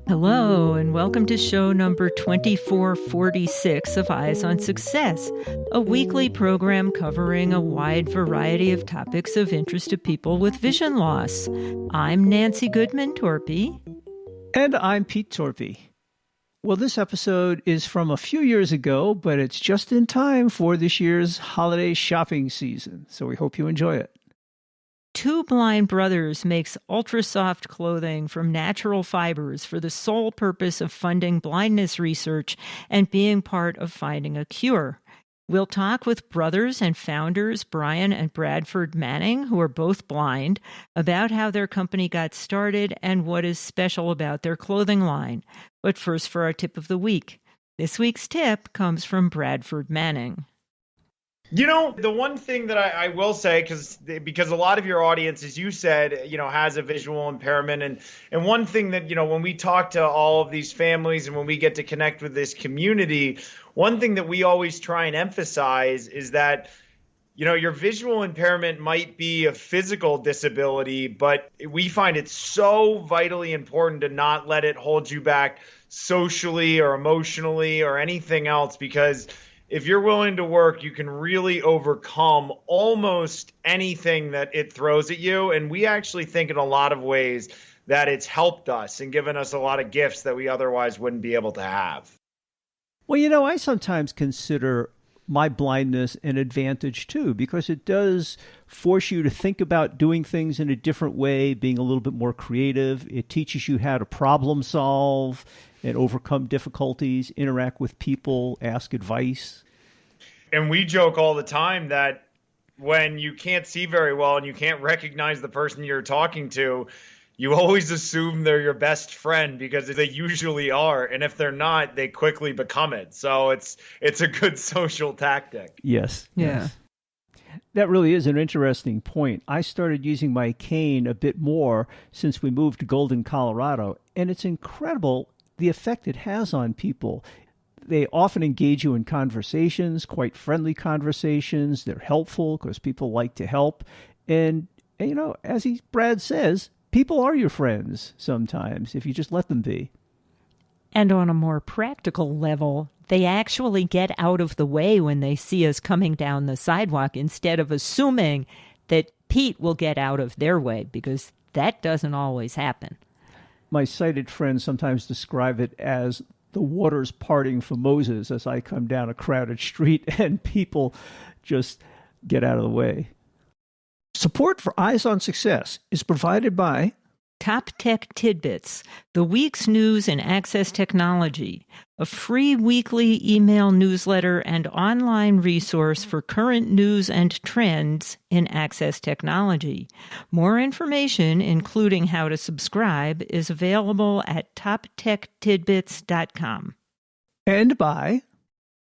Hello, and welcome to show number 2446 of Eyes on Success, a weekly program covering a wide variety of topics of interest to people with vision loss. I'm Nancy Goodman Torpey. And I'm Pete Torpey. Well, this episode is from a few years ago, but it's just in time for this year's holiday shopping season, so we hope you enjoy it. Two Blind Brothers makes ultra-soft clothing from natural fibers for the sole purpose of funding blindness research and being part of finding a cure. We'll talk with brothers and founders Bryan and Bradford Manning, who are both blind, about how their company got started and what is special about their clothing line. But first, for our tip of the week. This week's tip comes from Bradford Manning. You know, the one thing that I will say, because a lot of your audience, as you said, has a visual impairment. And one thing that, when we talk to all of these families and when we get to connect with this community, one thing that we always try and emphasize is that, your visual impairment might be a physical disability, but we find it so vitally important to not let it hold you back socially or emotionally or anything else, because if you're willing to work, you can really overcome almost anything that it throws at you. And we actually think in a lot of ways that it's helped us and given us a lot of gifts that we otherwise wouldn't be able to have. Well, I sometimes consider my blindness an advantage too, because it does force you to think about doing things in a different way, being a little bit more creative. It teaches you how to problem solve and overcome difficulties, interact with people, ask advice. And we joke all the time that when you can't see very well and you can't recognize the person you're talking to, you always assume they're your best friend because they usually are. And if they're not, they quickly become it. So it's a good social tactic. Yes. Yeah. Yes. That really is an interesting point. I started using my cane a bit more since we moved to Golden, Colorado, and it's incredible the effect it has on people. They often engage you in conversations, quite friendly conversations. They're helpful because people like to help. And as Brad says, people are your friends sometimes if you just let them be. And on a more practical level, they actually get out of the way when they see us coming down the sidewalk instead of assuming that Pete will get out of their way, because that doesn't always happen. My sighted friends sometimes describe it as the waters parting for Moses as I come down a crowded street and people just get out of the way. Support for Eyes on Success is provided by Top Tech Tidbits, the week's news in access technology, a free weekly email newsletter and online resource for current news and trends in access technology. More information, including how to subscribe, is available at toptechtidbits.com. And by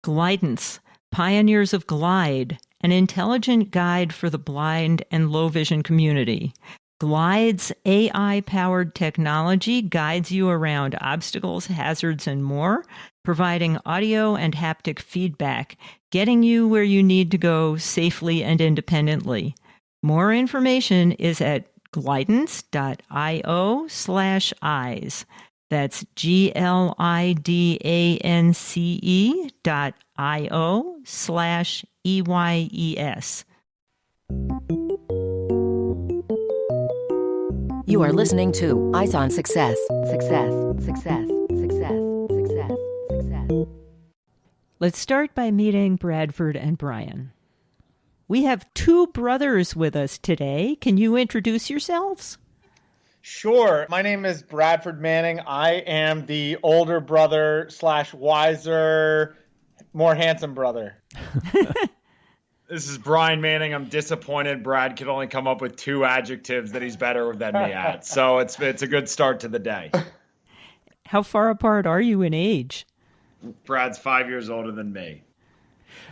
Glidance, Pioneers of Glide, an intelligent guide for the blind and low vision community. Glide's AI-powered technology guides you around obstacles, hazards, and more, providing audio and haptic feedback, getting you where you need to go safely and independently. More information is at glidance.io/eyes. That's glidance.io/EYES. You are listening to Eyes on Success. Success, success, success, success, success. Let's start by meeting Bradford and Bryan. We have two brothers with us today. Can you introduce yourselves? Sure. My name is Bradford Manning. I am the older brother / wiser, more handsome brother. This is Bryan Manning. I'm disappointed Brad could only come up with 2 adjectives that he's better than me at. So it's a good start to the day. How far apart are you in age? Brad's 5 years older than me.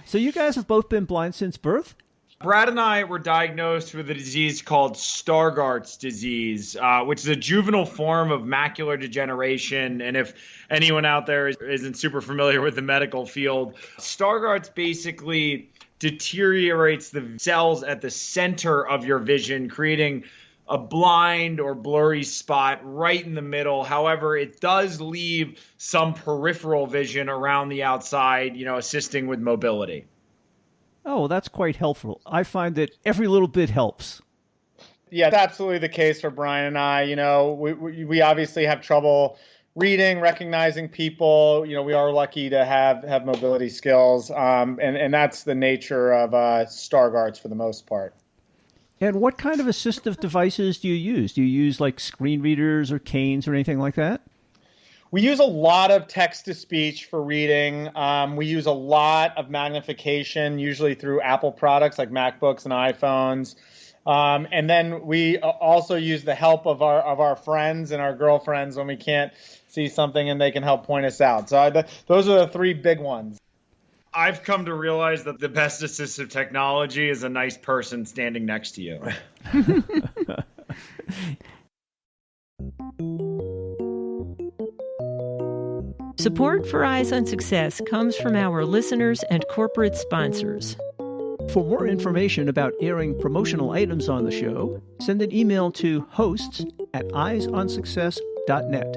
So you guys have both been blind since birth? Brad and I were diagnosed with a disease called Stargardt's disease, which is a juvenile form of macular degeneration. And if anyone out there isn't super familiar with the medical field, Stargardt's basically deteriorates the cells at the center of your vision, creating a blind or blurry spot right in the middle. However, it does leave some peripheral vision around the outside, assisting with mobility. Oh, well, that's quite helpful. I find that every little bit helps. Yeah, it's absolutely the case for Bryan and I. We obviously have trouble reading, recognizing people. We are lucky to have mobility skills, and that's the nature of Stargard's for the most part. And what kind of assistive devices do you use? Do you use like screen readers or canes or anything like that? We use a lot of text-to-speech for reading. We use a lot of magnification, usually through Apple products like MacBooks and iPhones. And then we also use the help of our friends and our girlfriends when we can't see something, and they can help point us out. So those are the three big ones. I've come to realize that the best assistive technology is a nice person standing next to you. Support for Eyes on Success comes from our listeners and corporate sponsors. For more information about airing promotional items on the show, send an email to hosts@eyesonsuccess.net.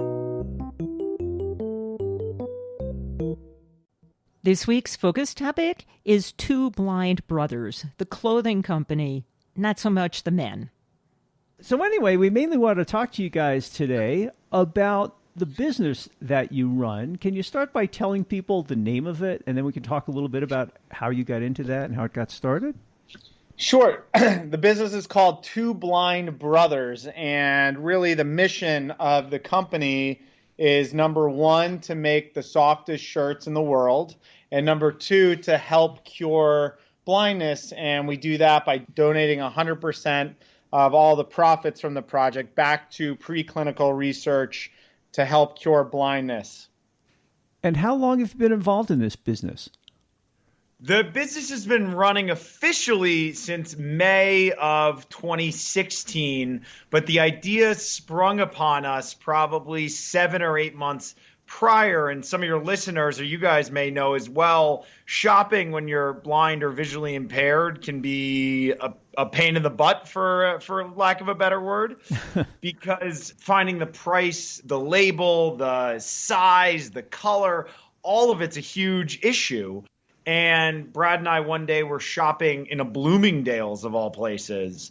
This week's focus topic is Two Blind Brothers, the clothing company, not so much the men. So anyway, we mainly want to talk to you guys today about the business that you run. Can you start by telling people the name of it, and then we can talk a little bit about how you got into that and how it got started? Sure. The business is called Two Blind Brothers, and really the mission of the company is, number one, to make the softest shirts in the world, and number two, to help cure blindness. And we do that by donating 100% of all the profits from the project back to preclinical research to help cure blindness. And how long have you been involved in this business? The business has been running officially since May of 2016, but the idea sprung upon us probably 7 or 8 months prior. And some of your listeners, or you guys may know as well, shopping when you're blind or visually impaired can be a pain in the butt, for lack of a better word, because finding the price, the label, the size, the color, all of it's a huge issue. And Brad and I one day were shopping in a Bloomingdale's of all places,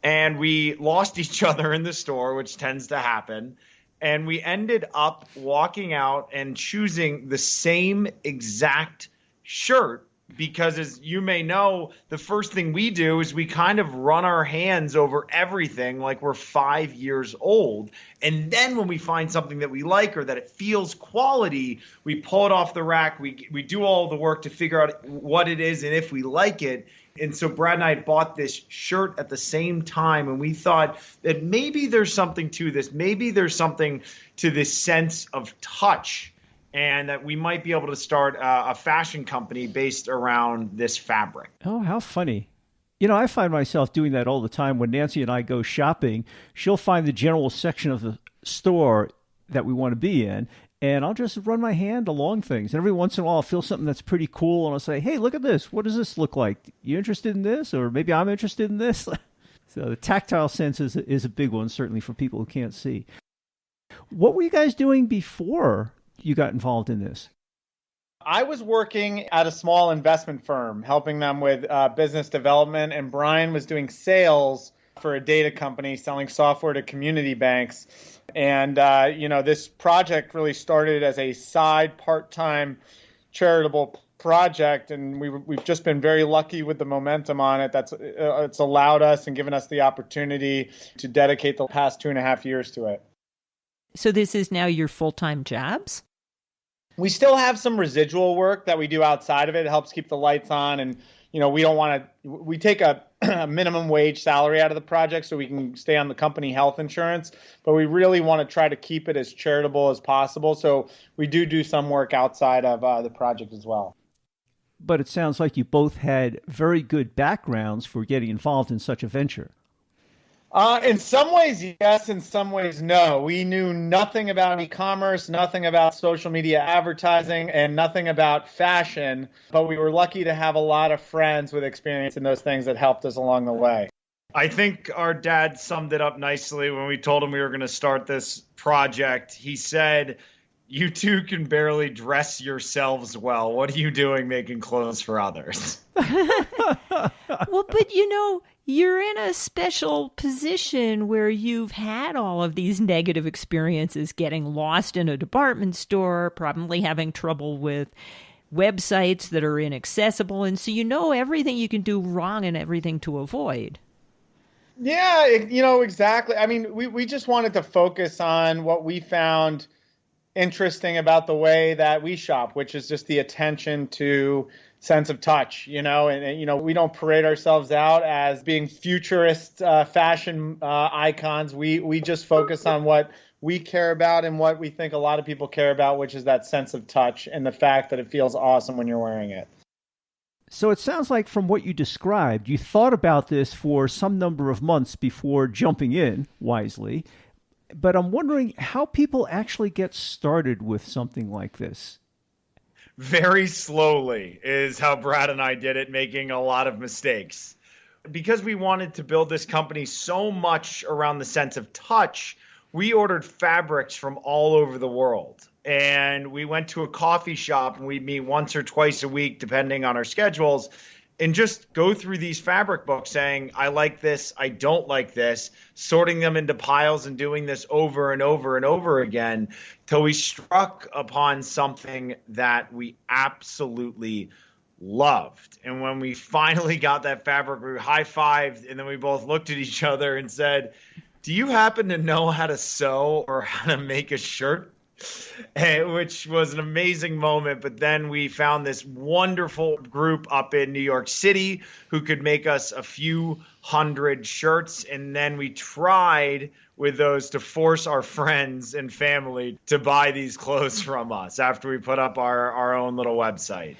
and we lost each other in the store, which tends to happen. And we ended up walking out and choosing the same exact shirt because, as you may know, the first thing we do is we kind of run our hands over everything like we're 5 years old. And then when we find something that we like or that it feels quality, we pull it off the rack. We do all the work to figure out what it is and if we like it. And so Brad and I bought this shirt at the same time, and we thought that maybe there's something to this. Maybe there's something to this sense of touch, and that we might be able to start a fashion company based around this fabric. Oh, how funny. I find myself doing that all the time. When Nancy and I go shopping, she'll find the general section of the store that we want to be in, and I'll just run my hand along things. And every once in a while, I'll feel something that's pretty cool, and I'll say, hey, look at this. What does this look like? You interested in this? Or maybe I'm interested in this? So the tactile sense is a big one, certainly for people who can't see. What were you guys doing before you got involved in this? I was working at a small investment firm, helping them with business development, and Bryan was doing sales for a data company selling software to community banks. And, this project really started as a side part-time charitable project, and we've just been very lucky with the momentum on it. It's allowed us and given us the opportunity to dedicate the past 2.5 years to it. So this is now your full-time jobs? We still have some residual work that we do outside of it. It helps keep the lights on, and we don't want to. We take a minimum wage salary out of the project so we can stay on the company health insurance, but we really want to try to keep it as charitable as possible. So we do some work outside of the project as well. But it sounds like you both had very good backgrounds for getting involved in such a venture. In some ways, yes. In some ways, no. We knew nothing about e-commerce, nothing about social media advertising, and nothing about fashion. But we were lucky to have a lot of friends with experience in those things that helped us along the way. I think our dad summed it up nicely when we told him we were going to start this project. He said, "You two can barely dress yourselves well. What are you doing making clothes for others?" Well, but you're in a special position where you've had all of these negative experiences, getting lost in a department store, probably having trouble with websites that are inaccessible. And so you know everything you can do wrong and everything to avoid. Yeah, exactly. I mean, we just wanted to focus on what we found interesting about the way that we shop, which is just the attention to sense of touch, and we don't parade ourselves out as being futurist fashion icons. We just focus on what we care about and what we think a lot of people care about, which is that sense of touch and the fact that it feels awesome when you're wearing it. So it sounds like from what you described, you thought about this for some number of months before jumping in wisely. But I'm wondering how people actually get started with something like this. Very slowly is how Brad and I did it, making a lot of mistakes. Because we wanted to build this company so much around the sense of touch, we ordered fabrics from all over the world. And we went to a coffee shop, and we'd meet once or twice a week, depending on our schedules, and just go through these fabric books saying, I like this, I don't like this, sorting them into piles and doing this over and over and over again till we struck upon something that we absolutely loved. And when we finally got that fabric, we high-fived, and then we both looked at each other and said, "Do you happen to know how to sew or how to make a shirt?" Which was an amazing moment. But then we found this wonderful group up in New York City who could make us a few hundred shirts. And then we tried with those to force our friends and family to buy these clothes from us after we put up our own little website.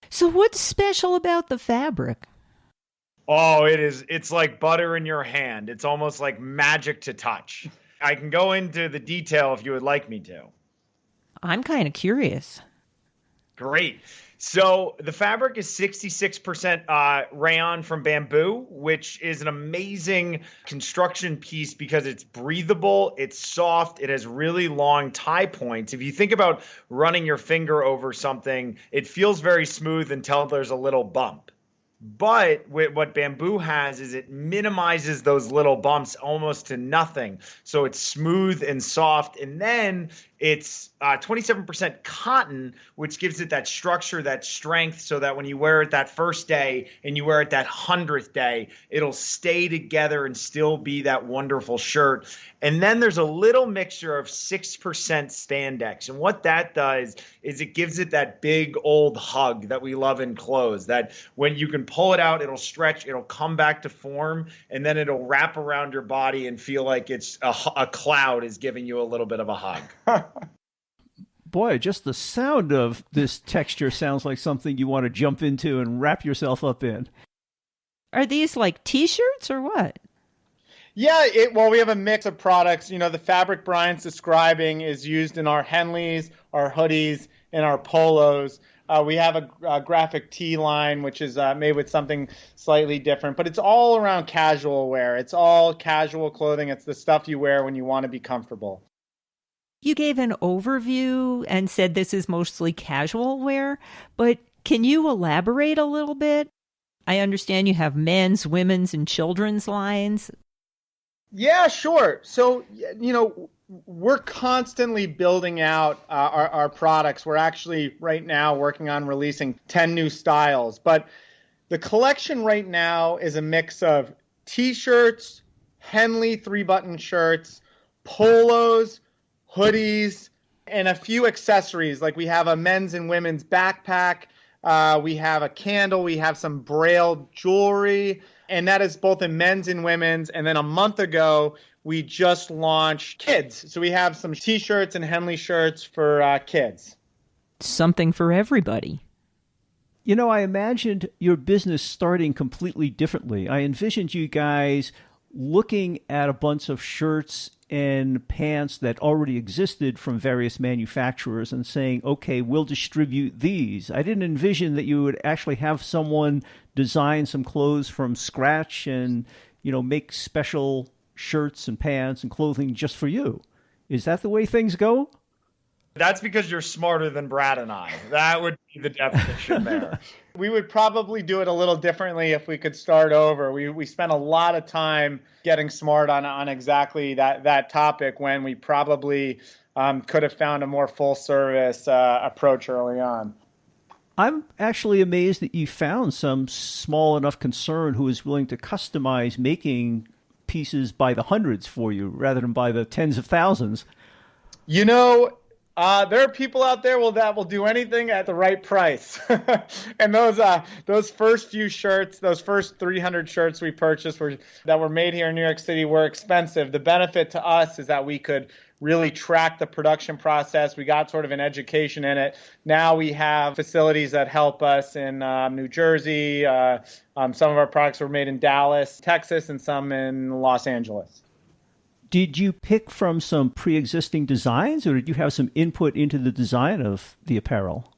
So what's special about the fabric? Oh, it's like butter in your hand. It's almost like magic to touch. I can go into the detail if you would like me to. I'm kind of curious. Great. So the fabric is 66% rayon from bamboo, which is an amazing construction piece because it's breathable, it's soft, it has really long tie points. If you think about running your finger over something, it feels very smooth until there's a little bump. But what bamboo has is it minimizes those little bumps almost to nothing. So it's smooth and soft. And then it's 27% cotton, which gives it that structure, that strength, so that when you wear it that first day and you wear it that 100th day, it'll stay together and still be that wonderful shirt. And then there's a little mixture of 6% spandex. And what that does is it gives it that big old hug that we love in clothes, that when you can pull it out, it'll stretch, it'll come back to form, and then it'll wrap around your body and feel like it's a cloud is giving you a little bit of a hug. Boy, just the sound of this texture sounds like something you want to jump into and wrap yourself up in. Are these like T-shirts or what? Yeah, well, we have a mix of products. The fabric Bryan's describing is used in our Henleys, our hoodies, and our polos. We have a graphic tee line, which is made with something slightly different. But it's all around casual wear. It's all casual clothing. It's the stuff you wear when you want to be comfortable. You gave an overview and said this is mostly casual wear, but can you elaborate a little bit? I understand you have men's, women's, and children's lines. Yeah, sure. So, we're constantly building out our products. We're actually right now working on releasing 10 new styles. But the collection right now is a mix of T-shirts, Henley 3-button shirts, polos, hoodies, and a few accessories. Like we have a men's and women's backpack. We have a candle. We have some braille jewelry. And that is both in men's and women's. And then a month ago, we just launched kids. So we have some T-shirts and Henley shirts for kids. Something for everybody. I imagined your business starting completely differently. I envisioned you guys looking at a bunch of shirts and pants that already existed from various manufacturers and saying, okay, we'll distribute these. I didn't envision that you would actually have someone design some clothes from scratch and make special shirts and pants and clothing just for you. Is that the way things go? That's because you're smarter than Brad and I. That would be the definition there. We would probably do it a little differently if we could start over. We spent a lot of time getting smart on exactly that topic when we probably could have found a more full service approach early on. I'm actually amazed that you found some small enough concern who is willing to customize making pieces by the hundreds for you rather than by the tens of thousands. There are people out there that will do anything at the right price. And those first few shirts, those first 300 shirts we purchased that were made here in New York City were expensive. The benefit to us is that we could really track the production process. We got sort of an education in it. Now we have facilities that help us in New Jersey. Some of our products were made in Dallas, Texas, and some in Los Angeles. Did you pick from some pre-existing designs, or did you have some input into the design of the apparel?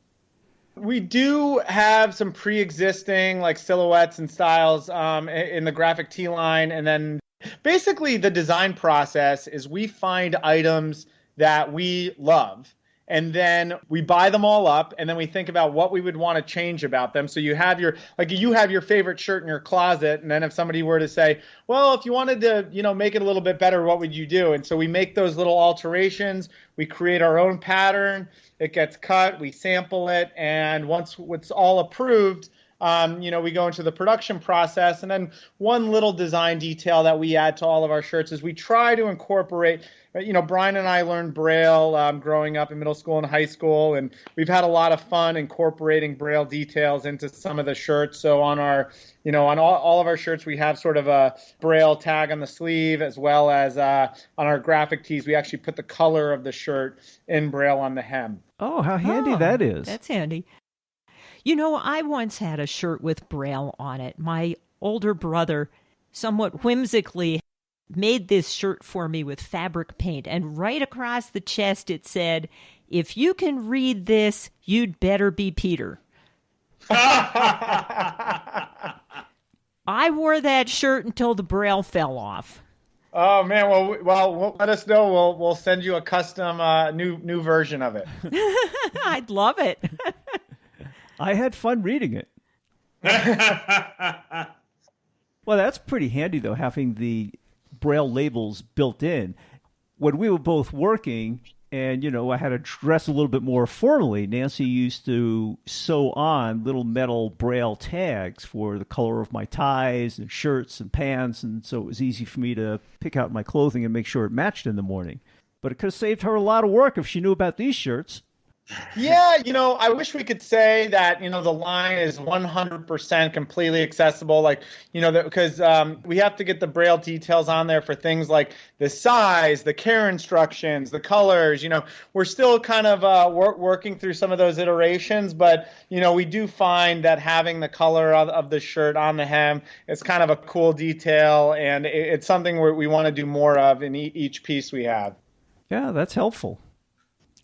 We do have some pre-existing like silhouettes and styles in the graphic tee line. And then basically the design process is we find items that we love. And then we buy them all up, and then we think about what we would want to change about them. So you have your favorite shirt in your closet, and then if somebody were to say, well, if you wanted to, make it a little bit better, what would you do? And so we make those little alterations. We create our own pattern. It gets cut. We sample it, and once it's all approved, we go into the production process. And then one little design detail that we add to all of our shirts is we try to incorporate. Bryan and I learned Braille growing up in middle school and high school, and we've had a lot of fun incorporating Braille details into some of the shirts. So on our, on all of our shirts, we have sort of a Braille tag on the sleeve, as well as on our graphic tees, we actually put the color of the shirt in Braille on the hem. Oh, how handy that is. That's handy. I once had a shirt with Braille on it. My older brother, somewhat whimsically, made this shirt for me with fabric paint, and right across the chest it said, "If you can read this, you'd better be Peter." I wore that shirt until the Braille fell off. Oh man, well, let us know. We'll send you a custom new version of it. I'd love it. I had fun reading it. Well, that's pretty handy though, having the Braille labels built in. When we were both working and, I had to dress a little bit more formally, Nancy used to sew on little metal Braille tags for the color of my ties and shirts and pants. And so it was easy for me to pick out my clothing and make sure it matched in the morning. But it could have saved her a lot of work if she knew about these shirts. Yeah, I wish we could say that, the line is 100% completely accessible, because we have to get the Braille details on there for things like the size, the care instructions, the colors. We're still kind of working through some of those iterations, but, we do find that having the color of the shirt on the hem is kind of a cool detail, and it's something we want to do more of in each piece we have. Yeah, that's helpful.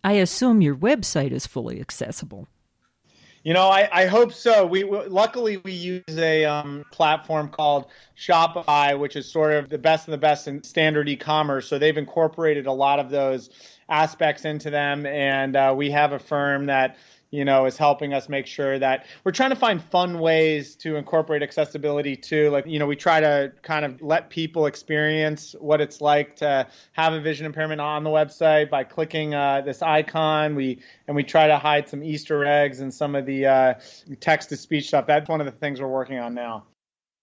I assume your website is fully accessible. I hope so. Luckily we use a platform called Shopify, which is sort of the best of the best in standard e-commerce. So they've incorporated a lot of those aspects into them, and we have a firm that is helping us make sure that we're trying to find fun ways to incorporate accessibility too. We try to kind of let people experience what it's like to have a vision impairment on the website by clicking this icon. We try to hide some Easter eggs and some of the text-to-speech stuff. That's one of the things we're working on now.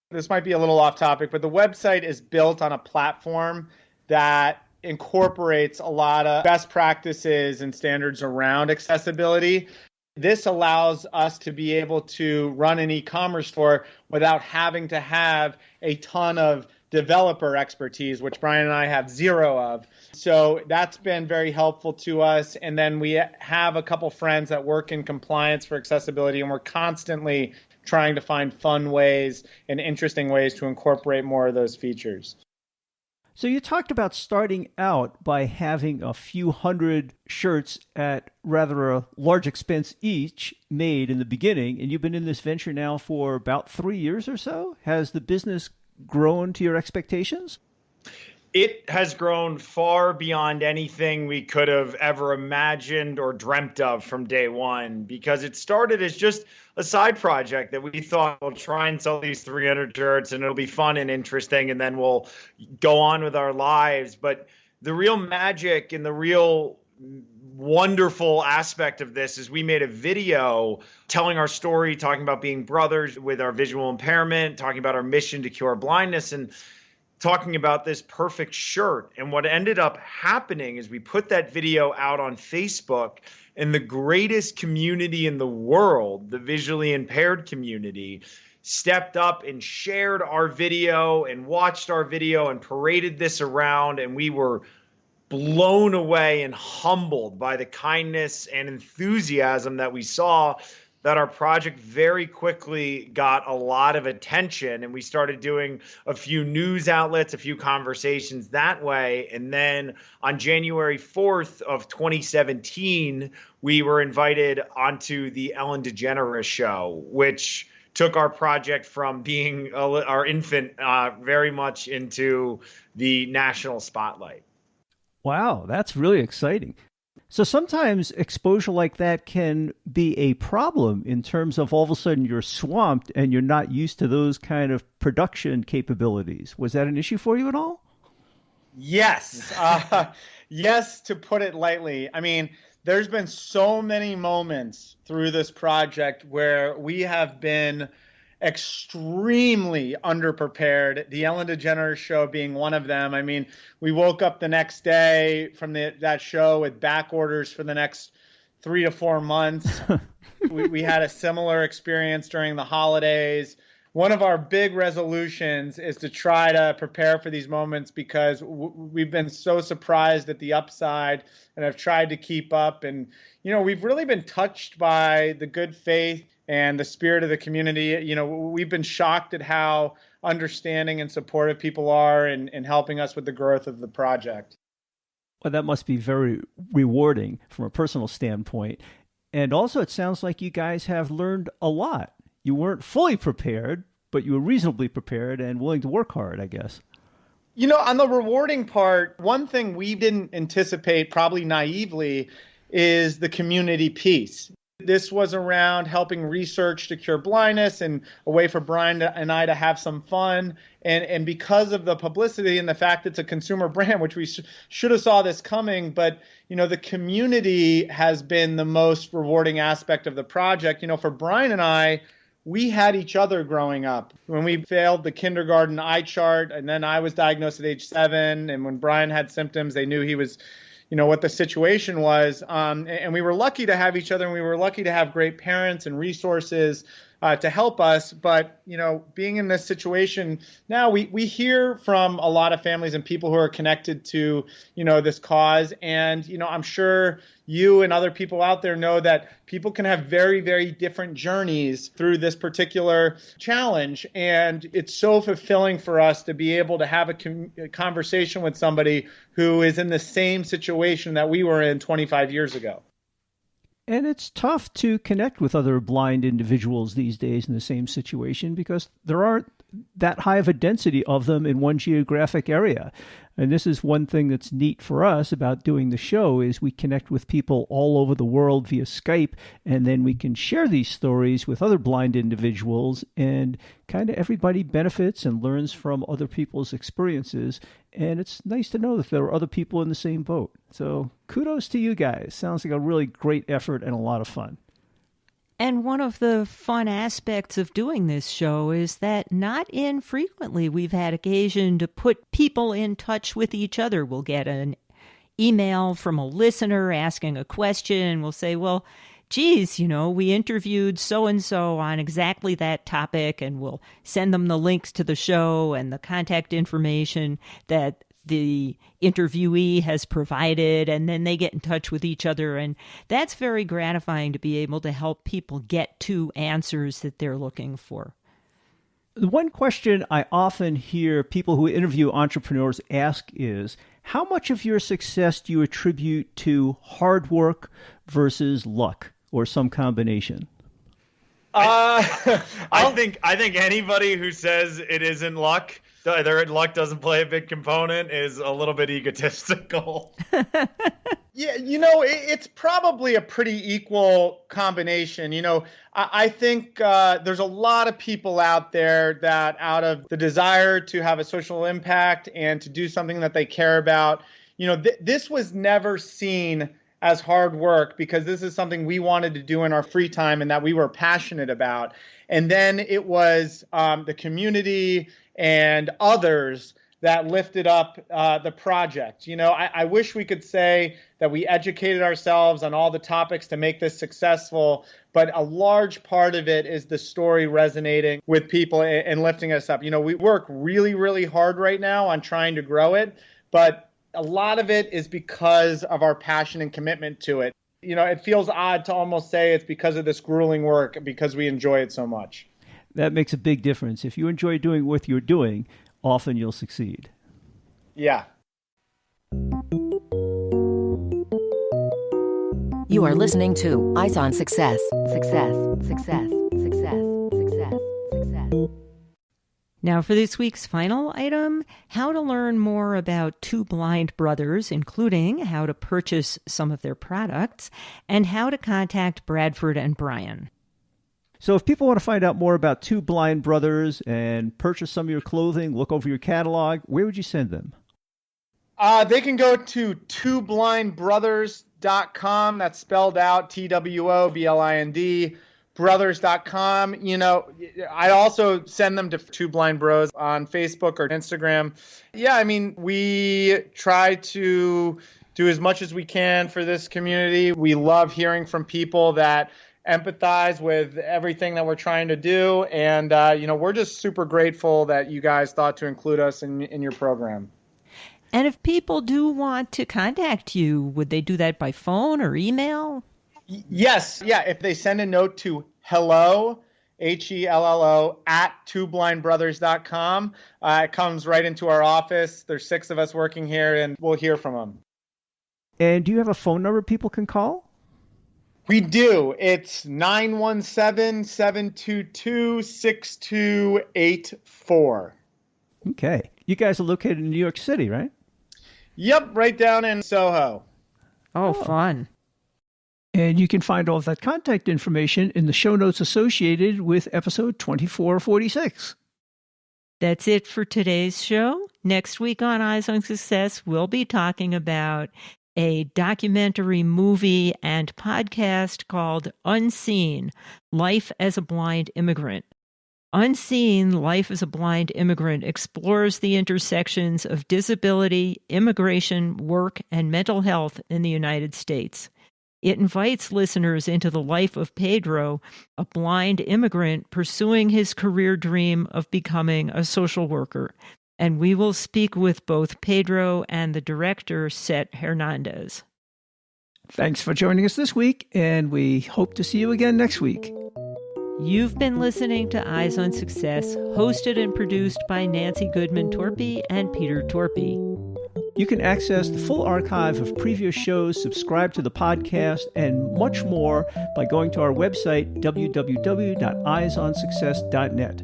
This might be a little off topic, but the website is built on a platform that incorporates a lot of best practices and standards around accessibility. This allows us to be able to run an e-commerce store without having to have a ton of developer expertise, which Bryan and I have zero of. So that's been very helpful to us. And then we have a couple friends that work in compliance for accessibility, and we're constantly trying to find fun ways and interesting ways to incorporate more of those features. So you talked about starting out by having a few hundred shirts at rather a large expense each made in the beginning, and you've been in this venture now for about 3 years or so. Has the business grown to your expectations? It has grown far beyond anything we could have ever imagined or dreamt of from day one, because it started as just a side project that we thought we'll try and sell these 300 shirts and it'll be fun and interesting, and then we'll go on with our lives. But the real magic and the real wonderful aspect of this is we made a video telling our story, talking about being brothers with our visual impairment, talking about our mission to cure blindness, and talking about this perfect shirt. And what ended up happening is we put that video out on Facebook, and the greatest community in the world, the visually impaired community, stepped up and shared our video and watched our video and paraded this around. And we were blown away and humbled by the kindness and enthusiasm that we saw, that our project very quickly got a lot of attention, and we started doing a few news outlets, a few conversations that way. And then on January 4th of 2017, we were invited onto the Ellen DeGeneres show, which took our project from being our infant very much into the national spotlight. Wow, that's really exciting. So sometimes exposure like that can be a problem in terms of all of a sudden you're swamped and you're not used to those kind of production capabilities. Was that an issue for you at all? Yes. Yes, to put it lightly. I mean, there's been so many moments through this project where we have been extremely underprepared, the Ellen DeGeneres show being one of them. I mean, we woke up the next day from that show with back orders for the next 3 to 4 months. we had a similar experience during the holidays. One of our big resolutions is to try to prepare for these moments, because we've been so surprised at the upside and have tried to keep up. And, you know, we've really been touched by the good faith and the spirit of the community. You know, we've been shocked at how understanding and supportive people are in helping us with the growth of the project. Well, that must be very rewarding from a personal standpoint. And also, it sounds like you guys have learned a lot. You weren't fully prepared, but you were reasonably prepared and willing to work hard, I guess. You know, on the rewarding part, one thing we didn't anticipate, probably naively, is the community piece. This was around helping research to cure blindness and a way for Bryan and I to have some fun. And because of the publicity and the fact it's a consumer brand, which we should have saw this coming, but, you know, the community has been the most rewarding aspect of the project. You know, for Bryan and I, we had each other growing up. When we failed the kindergarten eye chart, and then I was diagnosed at age 7, and when Bryan had symptoms, they knew he was, you know, what the situation was. And we were lucky to have each other, and we were lucky to have great parents and resources to help us. But, you know, being in this situation now, we hear from a lot of families and people who are connected to, you know, this cause. And, you know, I'm sure you and other people out there know that people can have very, very different journeys through this particular challenge. And it's so fulfilling for us to be able to have a conversation with somebody who is in the same situation that we were in 25 years ago. And it's tough to connect with other blind individuals these days in the same situation, because there aren't that high of a density of them in one geographic area. And this is one thing that's neat for us about doing the show, is we connect with people all over the world via Skype, and then we can share these stories with other blind individuals, and kind of everybody benefits and learns from other people's experiences. And it's nice to know that there are other people in the same boat. So kudos to you guys. Sounds like a really great effort and a lot of fun. And one of the fun aspects of doing this show is that not infrequently we've had occasion to put people in touch with each other. We'll get an email from a listener asking a question, and we'll say, well, geez, you know, we interviewed so-and-so on exactly that topic, and we'll send them the links to the show and the contact information that the interviewee has provided, and then they get in touch with each other. And that's very gratifying to be able to help people get to answers that they're looking for. The one question I often hear people who interview entrepreneurs ask is, how much of your success do you attribute to hard work versus luck, or some combination? I think anybody who says it isn't luck their luck doesn't play a big component is a little bit egotistical. Yeah, it's probably a pretty equal combination. I think there's a lot of people out there that out of the desire to have a social impact and to do something that they care about, this was never seen as hard work because this is something we wanted to do in our free time and that we were passionate about. And then it was the community and others that lifted up the project. I wish we could say that we educated ourselves on all the topics to make this successful, but a large part of it is the story resonating with people and lifting us up. We work really, really hard right now on trying to grow it, but a lot of it is because of our passion and commitment to it. It feels odd to almost say it's because of this grueling work, because we enjoy it so much. That makes a big difference. If you enjoy doing what you're doing, often you'll succeed. Yeah. You are listening to Eyes on Success. Success, success, success, success, success. Now for this week's final item, how to learn more about Two Blind Brothers, including how to purchase some of their products and how to contact Bradford and Bryan. So if people want to find out more about Two Blind Brothers and purchase some of your clothing, look over your catalog, where would you send them? They can go to twoblindbrothers.com. That's spelled out TWOBLIND, brothers.com. I also send them to Two Blind Bros on Facebook or Instagram. Yeah, we try to do as much as we can for this community. We love hearing from people that empathize with everything that we're trying to do. And, we're just super grateful that you guys thought to include us in your program. And if people do want to contact you, would they do that by phone or email? Yes. Yeah. If they send a note to hello, HELLO, at twoblindbrothers.com, it comes right into our office. There's 6 of us working here, and we'll hear from them. And do you have a phone number people can call? We do. It's 917-722-6284. Okay. You guys are located in New York City, right? Yep, right down in Soho. Oh, fun. And you can find all of that contact information in the show notes associated with episode 2446. That's it for today's show. Next week on Eyes on Success, we'll be talking about a documentary, movie, and podcast called Unseen: Life as a Blind Immigrant. Unseen: Life as a Blind Immigrant explores the intersections of disability, immigration, work, and mental health in the United States. It invites listeners into the life of Pedro, a blind immigrant pursuing his career dream of becoming a social worker. And we will speak with both Pedro and the director, Seth Hernandez. Thanks for joining us this week, and we hope to see you again next week. You've been listening to Eyes on Success, hosted and produced by Nancy Goodman Torpey and Peter Torpey. You can access the full archive of previous shows, subscribe to the podcast, and much more by going to our website, www.eyesonsuccess.net.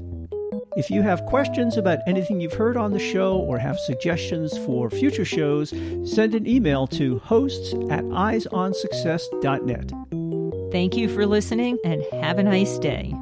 If you have questions about anything you've heard on the show or have suggestions for future shows, send an email to hosts@eyesonsuccess.net. Thank you for listening and have a nice day.